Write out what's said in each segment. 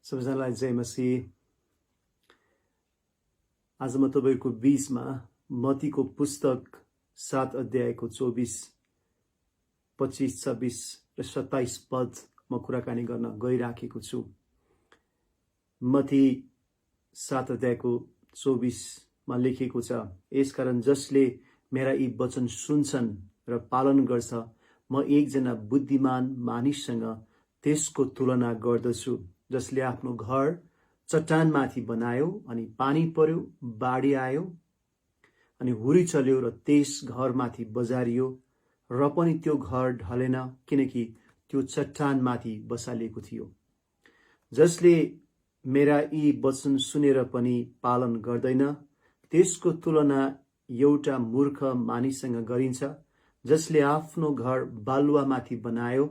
सबैजनालाई जय मसीह। आज म तपाईहरुको बीचमा मत्तीको पुस्तक 7 अध्यायको 24, 25, 26 र 27 पद म कुराकानी गर्न गइराखेको छु। मत्ती 7 अध्यायको 24 मा लेखेको छ, यसकारण जसले मेरा यी वचन सुन्छन् र पालन गर्छ, म एकजना बुद्धिमान मानिससँग त्यसको तुलना गर्दछु, जसले आफ्नो घर चट्टानमाथि बनायो अनि पानी पर्यो, बाढी आयो अनि हुरी चल्यो र त्यस घरमाथि बजारियो, र पनि त्यो घर ढलेन, किनकि त्यो चट्टानमाथि बसालिएको थियो। जसले मेरा यी वचन सुनेर पनि पालन गर्दैन, त्यसको तुलना एउटा मूर्ख मानिससँग गरिन्छ, जसले आफ्नो घर बालुवामाथि बनायो,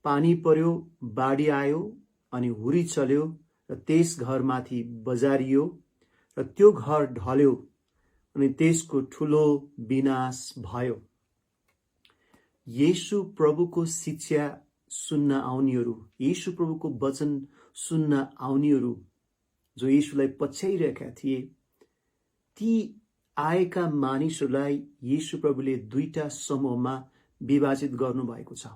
पानी पर्यो, बाढी आयो अनि हुरी चल्यो र त्यस घरमाथि बजारियो, र त्यो घर ढल्यो अनि त्यसको ठूलो विनाश भयो। येशू प्रभुको शिक्षा सुन्न आउनेहरू, येशू प्रभुको वचन सुन्न आउनेहरू जो येशूलाई पछ्याइरहेका थिए, ती आएका मानिसहरूलाई येशू प्रभुले दुईटा समूहमा विभाजित गर्नुभएको छ।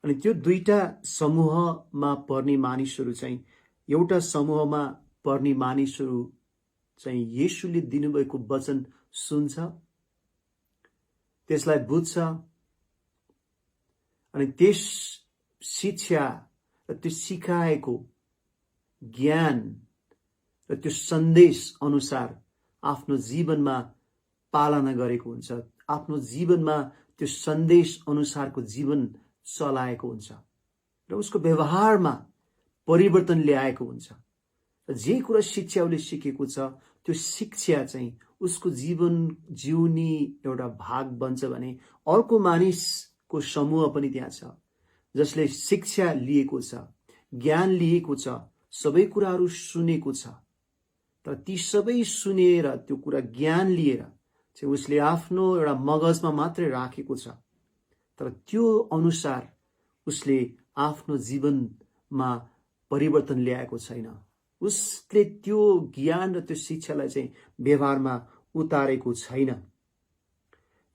अनि त्यो दुईटा समूहमा पर्ने मानिसहरू चाहिँ, एउटा समूहमा पर्ने मानिसहरू चाहिँ येशूले दिनुभएको वचन सुन्छ, त्यसलाई बुझ्छ अनि त्यस शिक्षा र त्यो सिकाएको ज्ञान र त्यो सन्देश अनुसार आफ्नो जीवनमा पालना गरेको हुन्छ, आफ्नो जीवनमा त्यो सन्देश अनुसारको जीवन चलाएको हुन्छ र उसको व्यवहारमा परिवर्तन ल्याएको हुन्छ। र जे कुरा शिक्षा उसले सिकेको छ, त्यो शिक्षा चाहिँ उसको जीवन जिउने एउटा भाग बन्छ भने अर्को मानिसको समूह पनि त्यहाँ छ, जसले शिक्षा लिएको छ, ज्ञान लिएको छ, सबै कुराहरू सुनेको छ, तर ती सबै सुनेर त्यो कुरा ज्ञान लिएर चाहिँ उसले आफ्नो एउटा मगजमा मात्रै राखेको छ, तर त्यो अनुसार उसले आफ्नो जीवनमा परिवर्तन ल्याएको छैन। उसले त्यो ज्ञान र त्यो शिक्षालाई चाहिँ व्यवहारमा उतारेको छैन।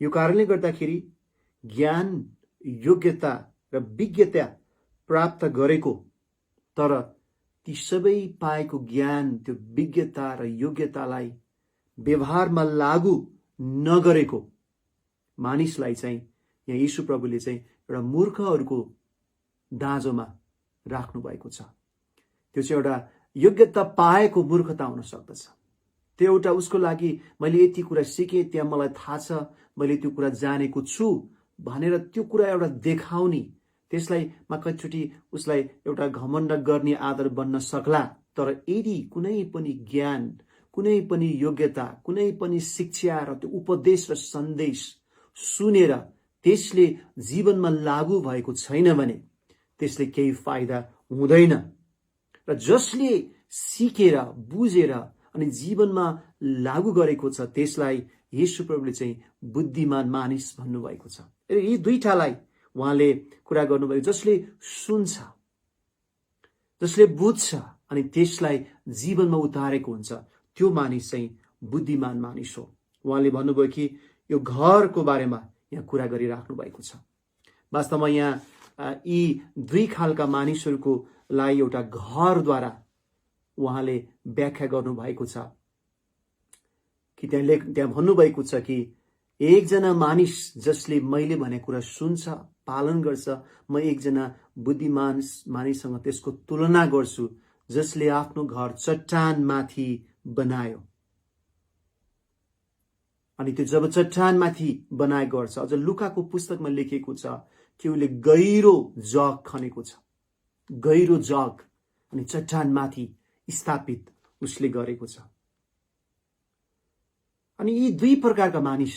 यो कारणले गर्दाखेरि ज्ञान, योग्यता र विज्ञता प्राप्त गरेको, तर ती सबै पाएको ज्ञान, त्यो विज्ञता र योग्यतालाई व्यवहारमा लागू नगरेको मानिसलाई चाहिँ यहाँ येशू प्रभुले चाहिँ एउटा मूर्खहरूको दाँजोमा राख्नु भएको छ। त्यो चाहिँ एउटा योग्यता पाएको मूर्खता हुन सक्दछ। त्यो एउटा उसको लागि मैले यति कुरा सिकेँ, त्यहाँ मलाई थाहा छ, मैले त्यो कुरा जानेको छु भनेर त्यो कुरा एउटा देखाउने, त्यसलाई कतिचोटि उसलाई एउटा घमण्ड गर्ने आदर बन्न सक्ला। तर यदि कुनै पनि ज्ञान, कुनै पनि योग्यता, कुनै पनि शिक्षा र त्यो उपदेश र सन्देश सुनेर त्यसले जीवनमा लागू भएको छैन भने त्यसले केही फाइदा हुँदैन। र जसले सिकेर, बुझेर अनि जीवनमा लागू गरेको छ, त्यसलाई येशू प्रभुले चाहिँ बुद्धिमान मानिस भन्नुभएको छ। यी दुईटालाई उहाँले कुरा गर्नुभएको, जसले सुन्छ, जसले बुझ्छ अनि त्यसलाई जीवनमा उतारेको हुन्छ, त्यो मानिस चाहिँ बुद्धिमान मानिस हो। उहाँले भन्नुभयो कि यो घरको बारेमा यहाँ कुरा गरिराख्नु भएको छ। वास्तवमा यहाँ यी दुई खालका मानिसहरूको लागि एउटा घरद्वारा उहाँले व्याख्या गर्नुभएको छ कि त्यहाँ भन्नुभएको छ कि एकजना मानिस जसले मैले भनेको कुरा सुन्छ, पालन गर्छ, म एकजना बुद्धिमान मानिससँग त्यसको तुलना गर्छु, जसले आफ्नो घर चट्टानमाथि बनायो। अनि त्यो जब चट्टानमाथि बनाए गर्छ, अझ लुकाको पुस्तकमा लेखेको छ कि उसले गहिरो जग खनेको छ, गहिरो जग अनि चट्टानमाथि स्थापित उसले गरेको छ। अनि यी दुई प्रकारका मानिस,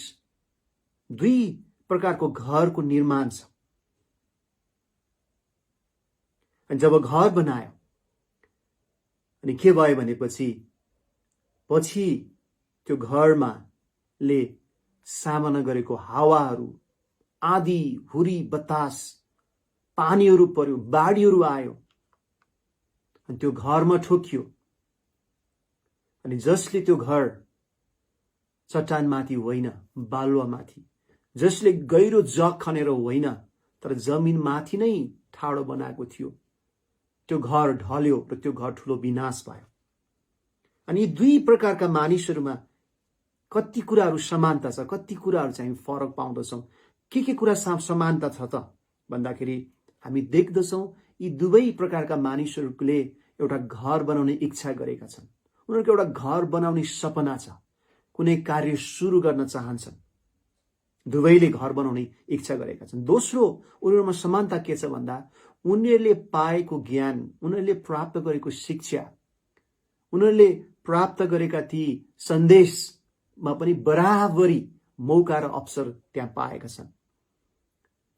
दुई प्रकारको घरको निर्माण छ। अनि जब घर बनायो अनि के भयो भनेपछि पछि त्यो घरमा ले सामना गरेको हावाहरू, आँधी, हुरी, बतास, पानीहरू पर्यो, बाढीहरू आयो अनि त्यो घरमा ठोकियो। अनि जसले त्यो घर चट्टानमाथि होइन, बालुवामाथि, जसले गहिरो जग खनेर होइन तर जमिनमाथि नै ठाडो बनाएको थियो, त्यो घर ढल्यो र त्यो घर ठुलो विनाश भयो। अनि यी दुई प्रकारका मानिसहरूमा कति कुराहरू समानता छ, कति कुराहरू चाहिँ हामी फरक पाउँदछौँ। के कुरा समानता छ त भन्दाखेरि हामी देख्दछौँ यी दुवै प्रकारका मानिसहरूले एउटा घर बनाउने इच्छा गरेका छन्। उनीहरूको एउटा घर बनाउने सपना छ, कुनै कार्य सुरु गर्न चाहन्छन्, दुवैले घर बनाउने इच्छा गरेका छन्। दोस्रो उनीहरूमा समानता के छ भन्दा उनीहरूले पाएको ज्ञान, उनीहरूले प्राप्त गरेको शिक्षा, उनीहरूले प्राप्त गरेका ती सन्देशमा पनि बराबरी मौका र अवसर त्यहाँ पाएका छन्।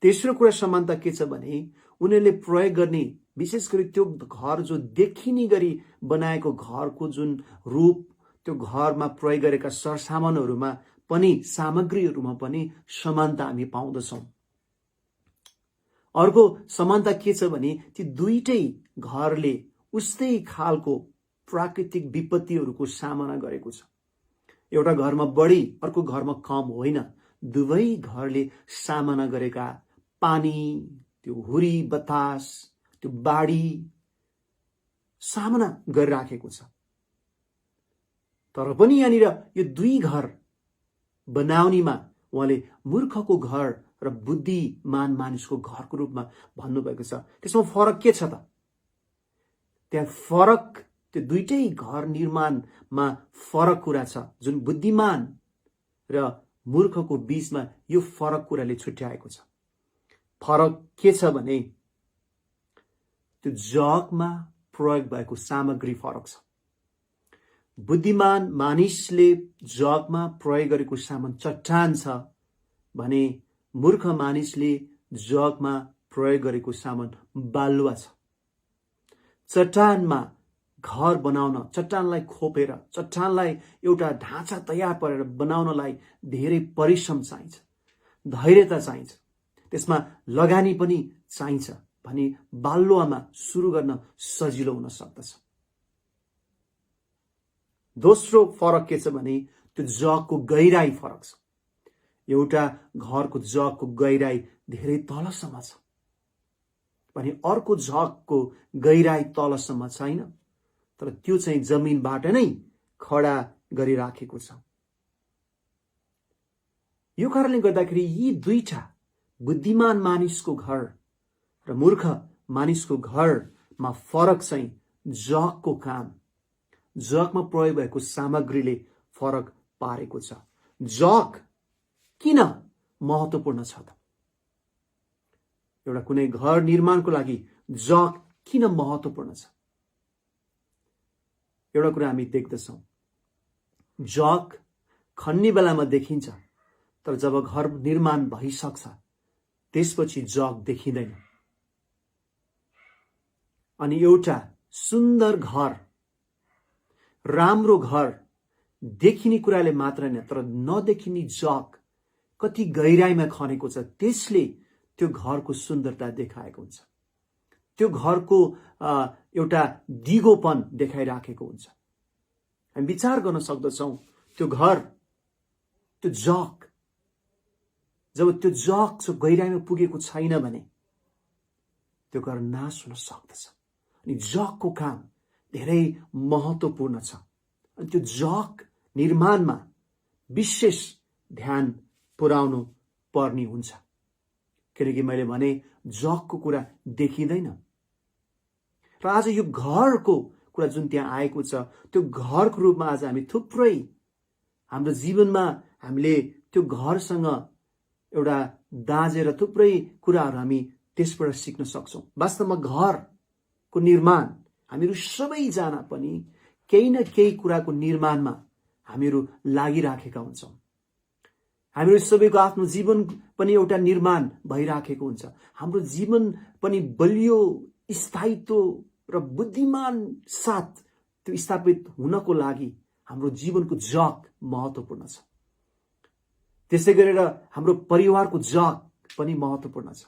तेस्रो कुरा समानता के छ भने उनीहरूले प्रयोग गर्ने, विशेष गरी त्यो घर जो देखिने गरी बनाएको घरको जुन रूप, त्यो घरमा प्रयोग गरेका सरसामानहरूमा पनि, सामग्रीहरूमा पनि समानता हामी पाउँदछौँ। अर्को समानता के छ भने ती दुईटै घरले उस्तै खालको प्राकृतिक विपत्तिहरूको सामना गरेको छ। एउटा घरमा बढी, अर्को घरमा कम होइन। दुवै घरले सामना गरेका पानी, त्यो हुरी बतास, त्यो बाढी सामना गरिराखेको छ। तर पनि यहाँनिर यो दुई घर बनाउनेमा उहाँले मूर्खको घर र बुद्धिमान मानिसको घरको रूपमा भन्नुभएको छ। त्यसमा फरक के छ त? त्यहाँ फरक, त्यो दुईटै घर निर्माणमा फरक कुरा छ। जुन बुद्धिमान र मूर्खको बीचमा यो फरक कुराले छुट्याएको छ। फरक के छ भने त्यो जगमा प्रयोग भएको सामग्री फरक छ। बुद्धिमान मानिसले जगमा प्रयोग गरेको सामान चट्टान छ भने मूर्ख मानिसले जगमा प्रयोग गरेको सामान बालुवा छ। चट्टानमा घर बनाउन, चट्टानलाई खोपेर, चट्टानलाई एउटा ढाँचा तयार पारेर बनाउनलाई धेरै परिश्रम चाहिन्छ, धैर्यता चाहिन्छ, त्यसमा लगानी पनि चाहिन्छ भने बालुवामा सुरु गर्न सजिलो हुन सक्दछ। दोस्रो फरक के छ भने त्यो जगको गहिराई फरक छ। एउटा घरको जगको गहिराई धेरै तलसम्म छ भने अर्को जगको गहिराई तलसम्म छैन, तर त्यो चाहिँ जमिनबाट नै खडा गरिराखेको छ। यो कारणले गर्दाखेरि यी दुईटा बुद्धिमान मानिसको घर र मूर्ख मानिसको घरमा फरक चाहिँ जगको काम, जगमा प्रयोग भएको सामग्रीले फरक पारेको छ। जग किन महत्त्वपूर्ण छ त? एउटा कुनै घर निर्माणको लागि जग किन महत्त्वपूर्ण छ? एउटा कुरा हामी देख्दछौँ, जग खन्ने बेलामा देखिन्छ, तर जब घर निर्माण भइसक्छ त्यसपछि जग देखिँदैन। अनि एउटा सुन्दर घर, राम्रो घर देखिने कुराले मात्र होइन, तर नदेखिने जग कति गहिराइमा खनेको छ त्यसले त्यो घरको सुन्दरता देखाएको हुन्छ, त्यो घरको एउटा दिगोपन देखाइराखेको हुन्छ। हामी विचार गर्न सक्दछौँ त्यो घर, त्यो जग, जब त्यो जग गहिराइमा पुगेको छैन भने त्यो घर नाश हुन सक्दछ। अनि जगको काम धेरै महत्त्वपूर्ण छ। अनि त्यो जग निर्माणमा विशेष ध्यान पुर्याउनु पर्ने हुन्छ, किनकि मैले भने जगको कुरा देखिँदैन। र आज यो घरको कुरा जुन त्यहाँ आएको छ, त्यो घरको रूपमा आज हामी थुप्रै हाम्रो जीवनमा हामीले त्यो घरसँग एउटा दाँजेर थुप्रै कुराहरू हामी त्यसबाट सिक्न सक्छौँ। वास्तवमा घरको निर्माण हामीहरू सबैजना पनि केही न केही कुराको निर्माणमा हामीहरू लागिराखेका हुन्छौँ। हामीहरू सबैको आफ्नो जीवन पनि एउटा निर्माण भइराखेको हुन्छ। हाम्रो जीवन पनि बलियो स्थायित्व र बुद्धिमान साथ त्यो स्थापित हुनको लागि हाम्रो जीवनको जग महत्त्वपूर्ण छ। त्यसै गरेर हाम्रो परिवारको जग पनि महत्त्वपूर्ण छ।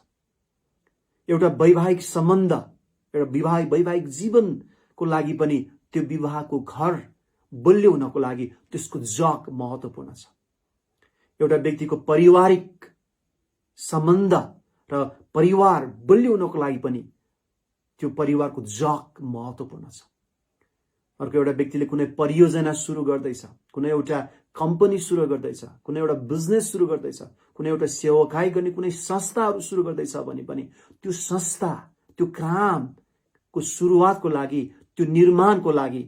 एउटा वैवाहिक सम्बन्ध, एउटा वैवाहिक जीवनको को लागि पनि त्यो विवाहको घर बलियो हुनको लागि त्यसको जग महत्त्वपूर्ण छ। एउटा व्यक्तिको पारिवारिक सम्बन्ध र परिवार बलियो हुनको लागि पनि त्यो परिवारको जग महत्त्वपूर्ण छ। अर्को एउटा व्यक्तिले कुनै परियोजना सुरु गर्दैछ, कुनै एउटा कम्पनी सुरु गर्दैछ, कुनै एउटा बिजनेस सुरु गर्दैछ, कुनै एउटा सेवाकाई गर्ने कुनै संस्थाहरू सुरु गर्दैछ भने पनि त्यो संस्था, त्यो कामको सुरुवातको लागि, त्यो निर्माणको लागि,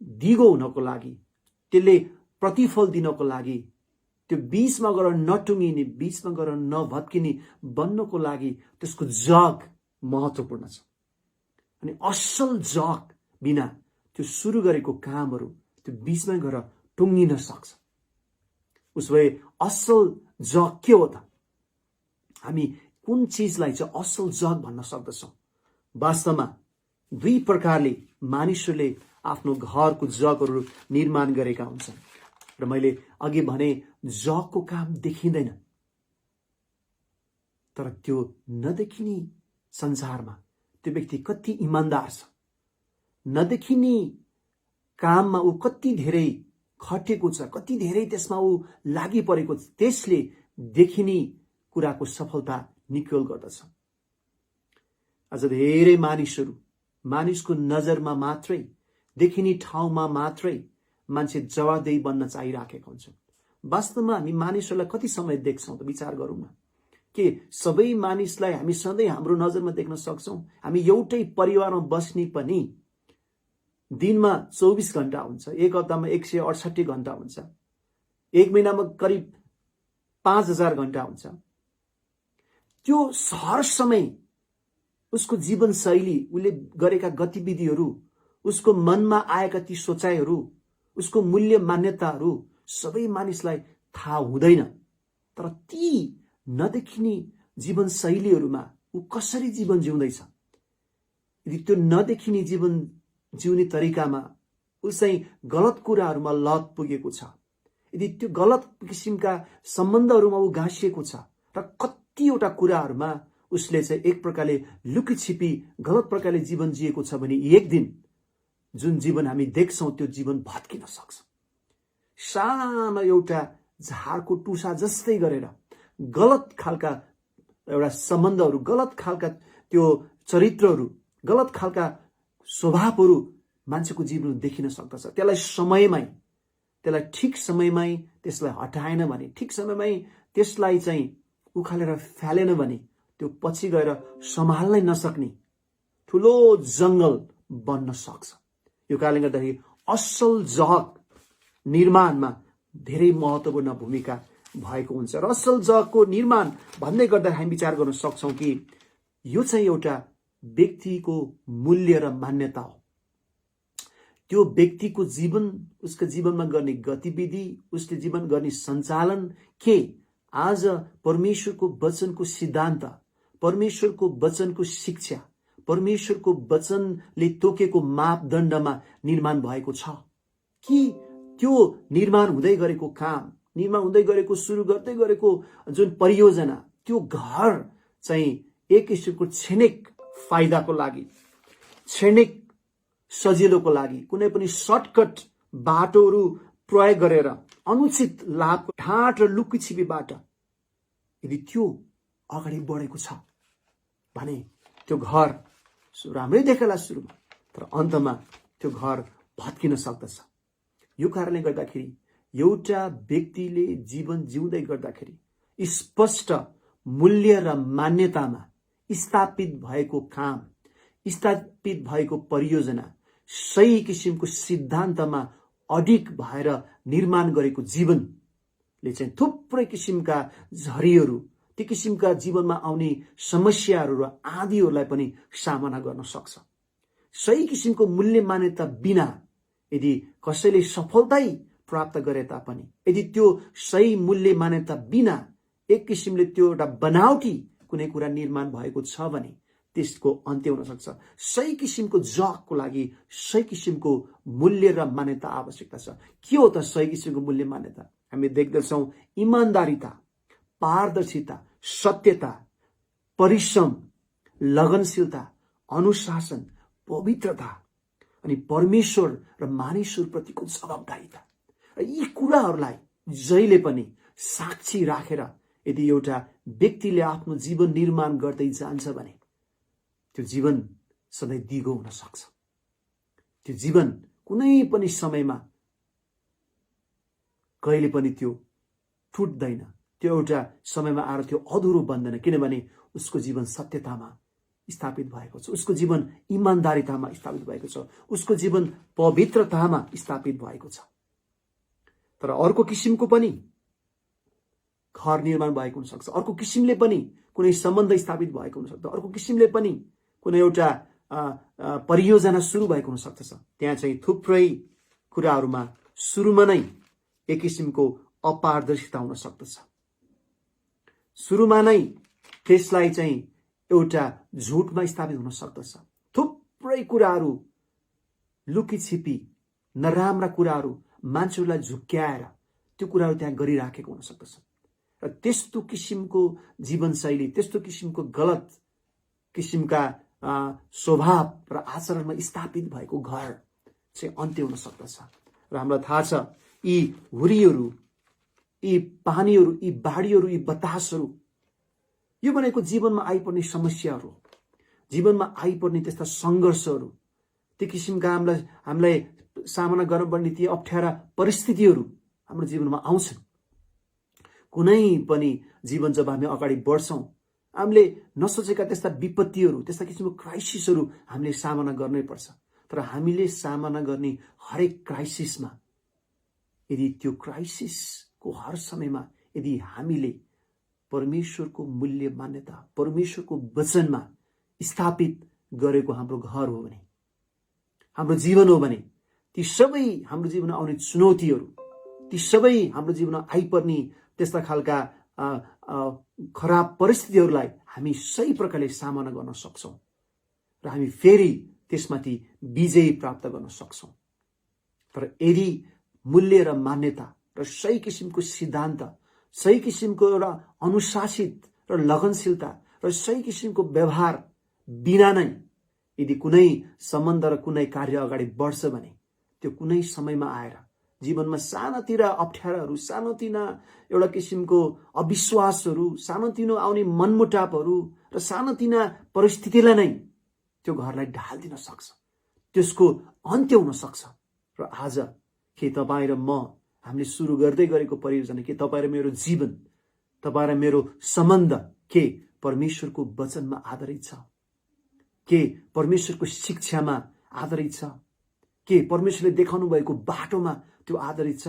दिगो हुनको लागि, त्यसले प्रतिफल दिनको लागि, त्यो बीचमा गएर नटुङ्गिने, बीचमा गएर नभत्किने बन्नको लागि त्यसको जग महत्त्वपूर्ण छ। अनि असल जग बिना त्यो सुरु गरेको कामहरू त्यो बीचमा गएर टुङ्गिन सक्छ। उसो भए असल जग के हो त? हामी कुन चिजलाई चाहिँ असल जग भन्न सक्दछौँ? वास्तवमा दुई प्रकारले मानिसहरूले आफ्नो घरको जगहरू निर्माण गरेका हुन्छन्। र मैले अघि भने जगको काम देखिँदैन, तर त्यो नदेखिने संसारमा त्यो व्यक्ति कति इमान्दार छ, नदेखिने काममा ऊ कति धेरै खटेको छ, कति धेरै त्यसमा ऊ लागि परेको छ, त्यसले देखिने कुराको सफलता निकोल गर्दछ। आज धेरै मानिसहरू मानिसको नजरमा मात्रै, देखिने ठाउँमा मात्रै मान्छे जवाबदेही बन्न चाहिराखेका हुन्छन्। वास्तवमा हामी मानिसहरूलाई कति समय देख्छौँ त? विचार गरौँ न। के सबै मानिसलाई हामी सधैँ हाम्रो नजरमा देख्न सक्छौँ? हामी एउटै परिवारमा बस्ने पनि दिनमा 24 घण्टा हुन्छ, एक हप्तामा 168 घण्टा हुन्छ, एक महिनामा करिब 5000 घण्टा हुन्छ। त्यो हर समय उसको जीवनशैली, उसले गरेका गतिविधिहरू, उसको मनमा आएका ती सोचाइहरू, उसको मूल्य मान्यताहरू सबै मानिसलाई थाहा हुँदैन। तर ती नदेखिने जीवनशैलीहरूमा ऊ कसरी जीवन जिउँदैछ? यदि त्यो नदेखिने जीवन जिउने तरिकामा ऊ चाहिँ गलत कुराहरूमा लत पुगेको छ, यदि त्यो गलत किसिमका सम्बन्धहरूमा ऊ गाँसिएको छ र कतिवटा कुराहरूमा उसले चाहिँ एक प्रकारले लुकीछिपी गलत प्रकारले जीवन जिएको छ भने एक दिन जुन जीवन हामी देख्छौँ त्यो जीवन भत्किन सक्छ। सानो एउटा झारको टुसा जस्तै गरेर गलत खालका एउटा सम्बन्धहरू, गलत खालका त्यो चरित्रहरू, गलत खालका स्वभावहरू मान्छेको जीवनमा देखिन सक्दछ। त्यसलाई समयमै, त्यसलाई ठिक समयमै त्यसलाई हटाएन भने, ठिक समयमै त्यसलाई चाहिँ उखालेर फ्यालेन भने त्यो पछि गएर सम्हाल्नै नसक्ने ठुलो जङ्गल बन्न सक्छ। यो कारणले गर्दाखेरि असल जग निर्माणमा धेरै महत्त्वपूर्ण भूमिका भएको हुन्छ। र असल जगको निर्माण भन्दै गर्दा हामी विचार गर्न सक्छौँ कि यो चाहिँ एउटा व्यक्तिको मूल्य र मान्यता हो। त्यो व्यक्तिको जीवन, उसको जीवनमा गर्ने गतिविधि, उसले जीवन गर्ने सञ्चालन के आज परमेश्वरको वचनको सिद्धान्त, परमेश्वरको वचनको शिक्षा, परमेश्वरको वचनले तोकेको मापदण्डमा निर्माण भएको छ कि त्यो निर्माण हुँदै गरेको काम, निर्माण हुँदै गरेको, सुरु गर्दै गरेको जुन परियोजना, त्यो घर चाहिँ एक किसिमको क्षणिक फाइदाको लागि, क्षणिक सजिलोको लागि, कुनै पनि सर्टकट बाटोहरू प्रयोग गरेर अनुचित लाभको ढाँट र लुकीछिपीबाट यदि त्यो अगाडि बढेको छ भने त्यो घर राम्रै देखाला सुरुमा, तर अन्तमा त्यो घर भत्किन सक्दछ। यो कारणले गर्दाखेरि एउटा व्यक्तिले जीवन जिउँदै गर्दाखेरि स्पष्ट मूल्य र मान्यतामा स्थापित भएको काम, स्थापित भएको परियोजना, सही किसिमको सिद्धान्तमा अडिग भएर निर्माण गरेको जीवनले चाहिँ थुप्रै किसिमका झरीहरू, ती किसिमका जीवनमा आउने समस्याहरू र आदिहरूलाई पनि सामना गर्न सक्छ। सही किसिमको मूल्य मान्यता बिना यदि कसैले सफलतै प्राप्त गरे तापनि, यदि त्यो सही मूल्य मान्यता बिना एक किसिमले त्यो एउटा बनावटी कुनै कुरा निर्माण भएको छ भने त्यसको अन्त्य हुन सक्छ। सही किसिमको जगको लागि सही किसिमको मूल्य र मान्यता आवश्यकता छ। के हो त सही किसिमको मूल्य मान्यता? हामी देख्दछौँ इमान्दारिता, पारदर्शिता, सत्यता, परिश्रम, लगनशीलता, अनुशासन, पवित्रता अनि परमेश्वर र मानिसहरूप्रतिको जवाबदारीता र यी कुराहरूलाई जहिले पनि साक्षी राखेर यदि एउटा व्यक्तिले आफ्नो जीवन निर्माण गर्दै जान्छ भने त्यो जीवन सधैँ दिगो हुन सक्छ। त्यो जीवन कुनै पनि समयमा कहिले पनि त्यो टुट्दैन, त्यो एउटा समयमा आएर त्यो अधुरो बन्दैन, किनभने उसको जीवन सत्यतामा स्थापित भएको छ, उसको जीवन इमान्दारितामा स्थापित भएको छ, उसको जीवन पवित्रतामा स्थापित भएको छ। तर अर्को किसिमको पनि घर निर्माण भएको हुनसक्छ, अर्को किसिमले पनि कुनै सम्बन्ध स्थापित भएको हुनसक्छ, अर्को किसिमले पनि कुनै एउटा परियोजना सुरु भएको हुनसक्छ। त्यहाँ चाहिँ थुप्रै कुराहरूमा सुरुमा नै एक किसिमको अपारदर्शिता हुन सक्दछ। सुरुमा नै त्यसलाई चाहिँ एउटा झुटमा स्थापित हुन सक्दछ। थुप्रै कुराहरू लुकीछिपी नराम्रा कुराहरू मान्छेहरूलाई झुक्क्याएर त्यो कुराहरू त्यहाँ गरिराखेको हुन सक्दछ। र त्यस्तो किसिमको जीवनशैली, त्यस्तो किसिमको गलत किसिमका स्वभाव र आचरणमा स्थापित भएको घर चाहिँ अन्त्य हुन सक्दछ। र हामीलाई थाहा छ यी हुरीहरू, यी पानीहरू, यी बाढीहरू, यी बतासहरू यो भनेको जीवनमा आइपर्ने समस्याहरू, जीवनमा आइपर्ने त्यस्ता सङ्घर्षहरू, त्यो किसिमका हामीलाई सामना गर्नुपर्ने ती अप्ठ्यारा परिस्थितिहरू हाम्रो जीवनमा आउँछन्। कुनै पनि जीवन जब हामी अगाडि बढ्छौँ हामीले नसोचेका त्यस्ता विपत्तिहरू, त्यस्ता किसिमको क्राइसिसहरू हामीले सामना गर्नै पर्छ। तर हामीले सामना गर्ने हरेक क्राइसिसमा यदि त्यो क्राइसिसको हर समयमा यदि हामीले परमेश्वरको मूल्य मान्यता, परमेश्वरको वचनमा स्थापित गरेको हाम्रो घर हो भने, हाम्रो जीवन हो भने, ती सबै हाम्रो जीवनमा आउने चुनौतीहरू, ती सबै हाम्रो जीवनमा आइपर्ने त्यस्ता खालका खराब परिस्थितिहरूलाई हामी सही प्रकारले सामना गर्न सक्छौँ र हामी फेरि त्यसमाथि विजय प्राप्त गर्न सक्छौँ। तर यदि मूल्य र मान्यता र सही किसिमको सिद्धान्त, सही किसिमको एउटा अनुशासित र लगनशीलता र सही किसिमको व्यवहार बिना नै यदि कुनै सम्बन्ध र कुनै कार्य अगाडि बढ्छ भने त्यो कुनै समयमा आएर जीवनमा सानातिना अप्ठ्याराहरू, सानोतिना एउटा किसिमको अविश्वासहरू, सानोतिनो आउने मनमुटापहरू र सानोतिना परिस्थितिलाई नै त्यो घरलाई ढाल्दिन सक्छ, त्यसको अन्त्य हुन सक्छ। र आज के तपाईँ र म हामीले सुरु गर्दै गरेको परियोजना, के तपाईँ र मेरो जीवन, तपाईँ र मेरो सम्बन्ध के परमेश्वरको वचनमा आधारित छ? के परमेश्वरको शिक्षामा आधारित छ? के परमेश्वरले देखाउनु भएको बाटोमा त्यो आधारित छ?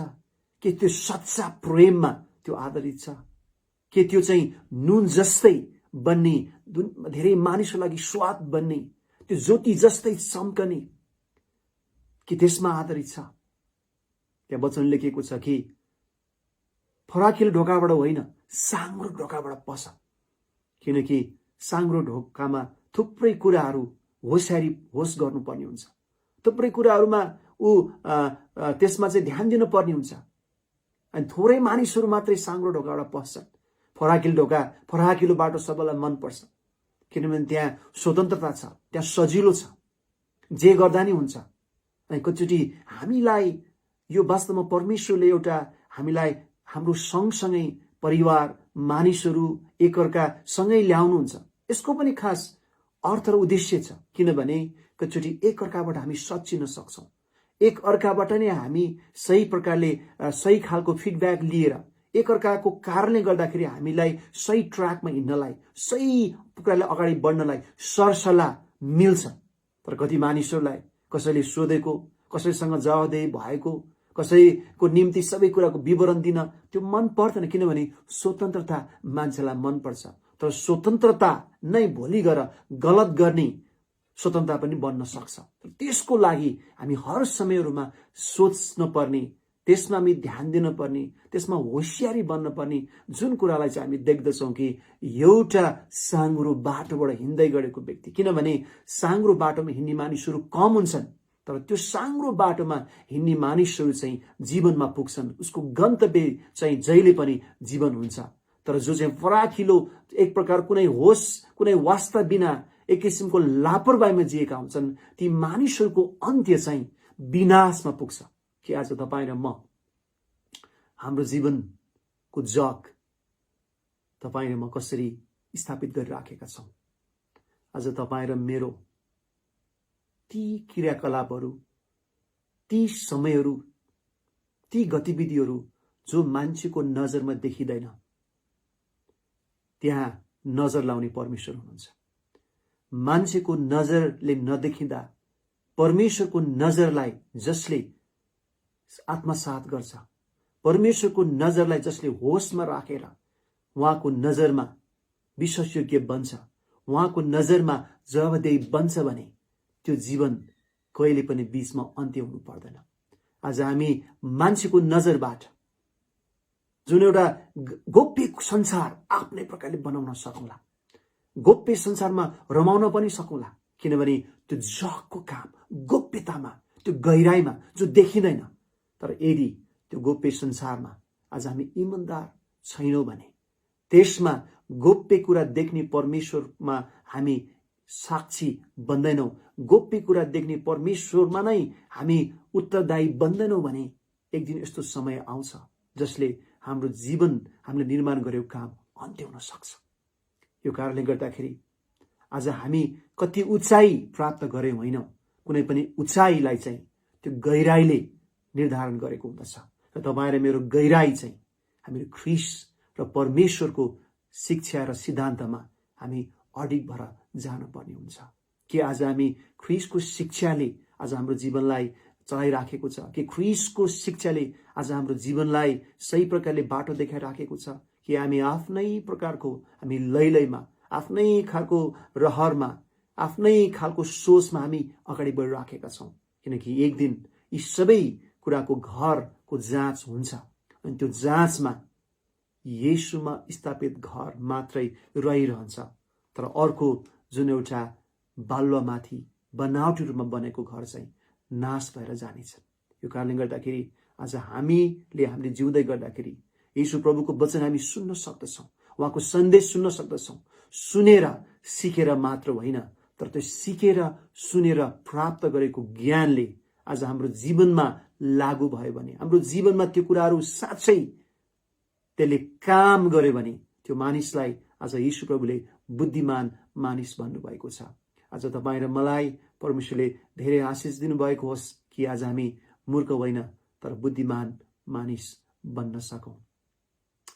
के त्यो सच्चा प्रेममा त्यो आधारित छ? के त्यो चाहिँ नुन जस्तै बन्ने, धेरै मानिसको लागि स्वाद बन्ने, त्यो ज्योति जस्तै चम्कने, के त्यसमा आधारित छ? त्यहाँ वचन लेखिएको छ कि फराकिलो ढोकाबाट होइन, साङ्ग्रो ढोकाबाट पस, किनकि साङ्ग्रो ढोकामा थुप्रै कुराहरू होस गर्नुपर्ने हुन्छ, थुप्रै कुराहरूमा त्यसमा चाहिँ ध्यान दिनुपर्ने हुन्छ। अनि थोरै मानिसहरू मात्रै साङ्ग्रो ढोकाबाट पस्छन्। फराकिलो बाटो सबैलाई मनपर्छ, किनभने त्यहाँ स्वतन्त्रता छ, त्यहाँ सजिलो छ, जे गर्दा नि हुन्छ। अनि कतिचोटि हामीलाई यो वास्तवमा परमेश्वरले एउटा हामीलाई हाम्रो सँगसँगै परिवार, मानिसहरू एकअर्का सँगै ल्याउनुहुन्छ। यसको पनि खास अर्थ र उद्देश्य छ, किनभने कतिचोटि एकअर्काबाट हामी सच्चिन सक्छौँ, एकअर्काबाट नै हामी सही प्रकारले सही खालको फिडब्याक लिएर एकअर्काको कारणले गर्दाखेरि हामीलाई सही ट्र्याकमा हिँड्नलाई, सही प्रकारले अगाडि बढ्नलाई सरसल्लाह मिल्छ। तर कति मानिसहरूलाई कसैले सोधेको, कसैसँग जवाफदेही भएको, कसैको निम्ति सबै कुराको विवरण दिन त्यो मन पर्दैन, किनभने स्वतन्त्रता मान्छेलाई मनपर्छ। तर स्वतन्त्रता नै भोलि गएर गलत गर्ने स्वतन्त्रता पनि बन्न सक्छ। त्यसको लागि हामी हर समयहरूमा सोच्न पर्ने, त्यसमा हामी ध्यान दिनुपर्ने, त्यसमा होसियारी बन्न पर्ने जुन कुरालाई चाहिँ हामी देख्दछौँ कि एउटा साङ्ग्रो बाटोबाट हिँड्दै गरेको व्यक्ति, किनभने साङ्ग्रो बाटोमा हिँड्ने मानिसहरू कम हुन्छन्, तर त्यो साङ्ग्रो बाटोमा हिँड्ने मानिसहरू चाहिँ जीवनमा पुग्छन्, उसको गन्तव्य चाहिँ जहिले पनि जीवन हुन्छ। तर जो चाहिँ फराकिलो, एक प्रकार कुनै होस, कुनै वास्ता बिना एक किसिमको लापरवाहीमा जिएका हुन्छन्, ती मानिसहरूको अन्त्य चाहिँ विनाशमा पुग्छ। कि आज तपाईँ र म हाम्रो जीवनको जग तपाईँ र म कसरी स्थापित गरिराखेका छौँ? आज तपाईँ र मेरो ती क्रियाकलापहरू, ती समयहरू, ती गतिविधिहरू जो मान्छेको नजरमा देखिँदैन, त्यहाँ नजर लाउने परमेश्वर हुनुहुन्छ। मान्छेको नजरले नदेखिँदा परमेश्वरको नजरलाई जसले आत्मसात गर्छ, परमेश्वरको नजरलाई जसले होसमा राखेर उहाँको नजरमा विश्वासयोग्य बन्छ, उहाँको नजरमा जवाबदेही बन्छ भने त्यो जीवन कहिले पनि बीचमा अन्त्य हुनु पर्दैन। आज हामी मान्छेको नजरबाट जुन एउटा गोप्य संसार आफ्नै प्रकारले बनाउन सकौँला, गोप्य संसारमा रमाउन पनि सकौँला, किनभने त्यो जगको काम गोप्यतामा, त्यो गहिराईमा जो देखिँदैन। तर यदि त्यो गोप्य संसारमा आज हामी इमानदार छैनौँ भने, त्यसमा गोप्य कुरा देख्ने परमेश्वरमा हामी साक्षी बन्दैनौँ, गोप्य कुरा देख्ने परमेश्वरमा नै हामी उत्तरदायी बन्दैनौँ भने एक दिन यस्तो समय आउँछ जसले हाम्रो जीवन, हामीले निर्माण गरेको काम अन्त्य हुन सक्छ। यो कारणले गर्दाखेरि आज हामी कति उचाइ प्राप्त गर्यौँ होइनौँ, कुनै पनि उचाइलाई चाहिँ त्यो गहिराईले निर्धारण गरेको हुँदछ। र तपाईँ र मेरो गहिराई चाहिँ हामीले ख्रीष्ट र परमेश्वरको शिक्षा र सिद्धान्तमा हामी अडिग भएर जानुपर्ने हुन्छ। कि आज हामी ख्रीष्टको शिक्षाले आज हाम्रो जीवनलाई चलाइराखेको छ? कि ख्रीष्टको शिक्षाले आज हाम्रो जीवनलाई सही प्रकारले बाटो देखाइराखेको छ? कि हामी आफ्नै प्रकारको, हामी लैलैमा, आफ्नै खालको रहरमा, आफ्नै खालको सोचमा हामी अगाडि बढिराखेका छौँ? किनकि एक दिन यी सबै कुराको घरको जाँच हुन्छ अनि त्यो जाँचमा येशूमा स्थापित घर मात्रै रहिरहन्छ, तर अर्को जुन एउटा बालुवामाथि बनावटी रूपमा बनेको घर चाहिँ नाश भएर जानेछ। यो कारणले गर्दाखेरि आज हामीले जिउँदै गर्दाखेरि येशू प्रभुको वचन हामी सुन्न सक्दछौँ, उहाँको सन्देश सुन्न सक्दछौँ। सुनेर सिकेर मात्र होइन, तर त्यो सिकेर सुनेर प्राप्त गरेको ज्ञानले आज हाम्रो जीवनमा लागू भयो भने, हाम्रो जीवनमा त्यो कुराहरू साँच्चै त्यसले काम गर्यो भने त्यो मानिसलाई आज येशू प्रभुले बुद्धिमान मानिस भन्नुभएको छ। आज तपाईँ र मलाई परमेश्वरले धेरै आशिष दिनुभएको होस् कि आज हामी मूर्ख होइन तर बुद्धिमान मानिस बन्न सकौँ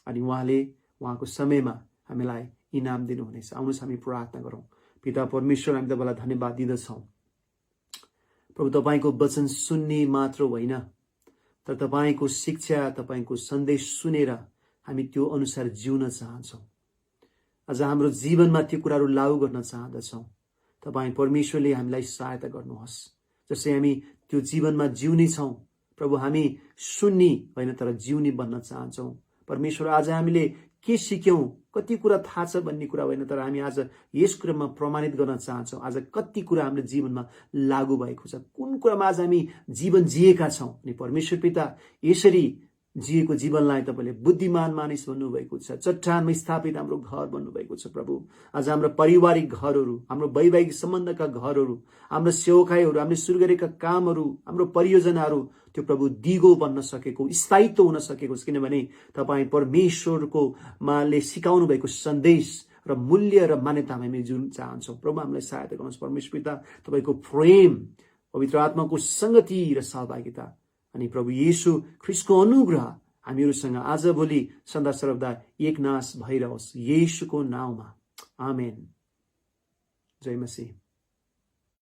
अनि उहाँले उहाँको समयमा हामीलाई इनाम दिनुहुनेछ। आउनुहोस् हामी प्रार्थना गरौँ। पिता परमेश्वर, हामी तपाईँलाई धन्यवाद दिँदछौँ प्रभु, तपाईँको वचन सुन्ने मात्र होइन तर तपाईँको शिक्षा, तपाईँको सन्देश सुनेर हामी त्यो अनुसार जिउन चाहन्छौँ। आज हाम्रो जीवनमा त्यो कुराहरू लागू गर्न चाहँदछौँ। तपाईँ परमेश्वरले हामीलाई सहायता गर्नुहोस् जसै हामी त्यो जीवनमा जिउने छौँ। प्रभु, हामी सुन्ने होइन तर जिउने बन्न चाहन्छौँ। परमेश्वर, आज हामीले के सिक्यौँ, कति कुरा थाहा छ भन्ने कुरा होइन, तर हामी आज यस कुरामा प्रमाणित गर्न चाहन्छौँ। आज कति कुरा हाम्रो जीवनमा लागू भएको छ, कुन कुरामा आज हामी जीवन जिएका छौँ। अनि परमेश्वर पिता, यसरी जिएको जीवनलाई तपाईँले बुद्धिमान मानिस भन्नुभएको छ, चट्टानमा स्थापित हाम्रो घर भन्नुभएको छ। प्रभु, आज हाम्रो पारिवारिक घरहरू, हाम्रो वैवाहिक सम्बन्धका घरहरू, हाम्रो सेवकाईहरू, हामीले सुरु गरेका कामहरू, हाम्रो परियोजनाहरू त्यो प्रभु दिगो बन्न सकेको, स्थायित्व हुन सकेको छ। किनभने तपाईँ परमेश्वरको माले सिकाउनु भएको सन्देश र मूल्य र मान्यतामा हामी जुन चाहन्छौँ। प्रभु, हामीलाई सहायता गर्नुहोस्। परमेश्वर पिता, तपाईँको प्रेम, पवित्र आत्माको संगति र सहभागिता अनि प्रभु येशू ख्रीष्टको अनुग्रह हामीहरूसँग आज भोलि सदा सर्वदा एकनाश भइरहोस्। येशूको नाउँमा आमेन। जय मसीह।